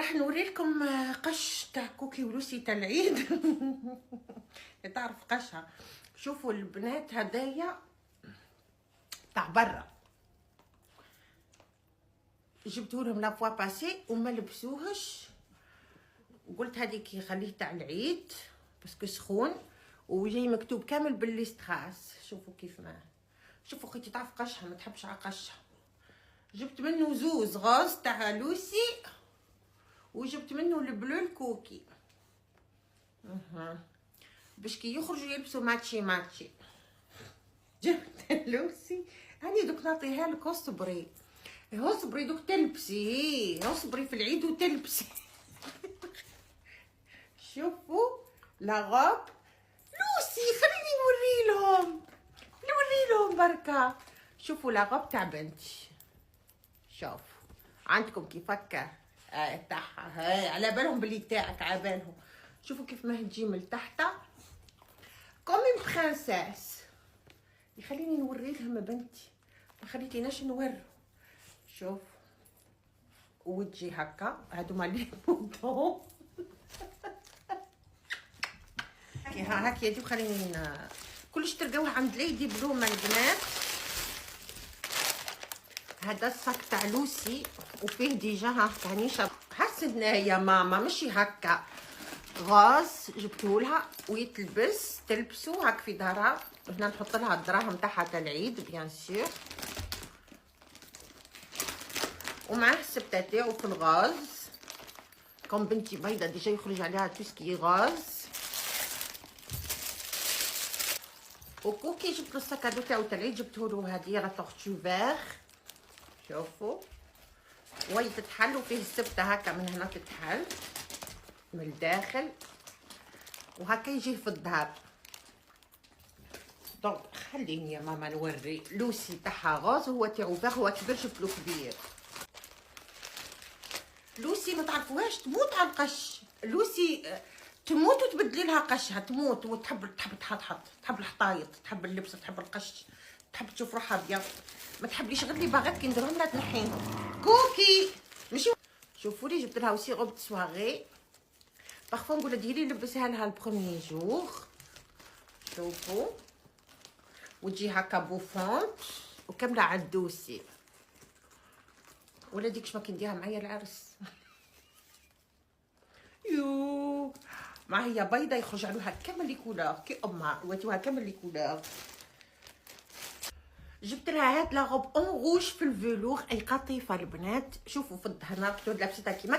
راح نوري لكم قش تاع كوكي ولوسي تاع العيد. تعرف قشها. شوفوا البنات هدايا تاع برا، جبته لهم لا فوا باسي وما لبسوهش، وقلت هذيك خليه تاع العيد باسكو سخون، وجاي مكتوب كامل بالليستراس. شوفوا كيف ما شوفوا اختي تعرف قشها، ما تحبش على قشها. جبت منه زوز غاز تاع لوسي، وجبت منه البلو الكوكي باش كي يخرجوا يلبسوا ماتشي ماتشي. جبت لوسي هاني دوك نعطيها لك، اصبري اصبري دوك تلبسي، اصبري في العيد وتلبسي. شوفوا لا غاب لوسي، خليني نوري لهم بركه. شوفوا لا غاب تاع بنتي، شوفوا عندكم كيف هكا تاعها، هاي على بالهم بلي تاعك، على بالهم. شوفوا كيف ما تجي من تحت كوم اون برانسيس. يخليني نوري لهم بنتي، ما خليتيناش نورو. شوف وجهي هكا، هادوما لي بوطون. كي هاك يدي، وخليني كلش تلقاوه عند ليدي بلوم البنات. هذا الصاك تاع لوسي وفيه ديجا هانيشه حسنا يا ماما، ماشي هكا غاز جبتهولها ويتلبس، تلبسو هاك في دارها. هنا نحط لها الدراهم تاعها تاع العيد بيان سور، ومعاه السبته تاعو في الغاز. كون بنتي بيضه ديجا يخرج عليها توسكي غاز. وكوكي جبت له السكادو تاعو تاع العيد، جبتهولو هديه لا تورتو فيغ. شوفوا وي تتحل، وفيه السبته هكا من هنا تتحل من الداخل، وهكا يجيه في الظهر. دونك خليني يا ماما نوري. لوسي تاعها غاز، هو تاعو فيغ، هو كبير جبتلو كبير. لوسي ما تعرفوهاش تموت على القش. لوسي تموت وتبدلي لها قشها، تموت وتحب تحط، تحب الحطايط، تحب اللبس، تحب القش، تحب تشوف روحها بيان. ما تحبليش غير لي باغات كي نديرهم لها تنحيهم. كوكي ماشي. شوفوا لي جبت لها وسي روب سواغي، بارفو نقول لها ديري لبسها لها البروميي جور. شوفوا وتجي هكا بوفونت وكامله على الدوسي، ولا ديك شما كنديرها معايا العرس. يو ما هي بيضه يخرج عليها كامل لي كولور كي امها، وريتوها كامل لي كولور. جبت لها هاد لا غوب اون روج في الفيلور، اي قطيفه البنات. شوفوا في الظهر مكتوب لابسه كيما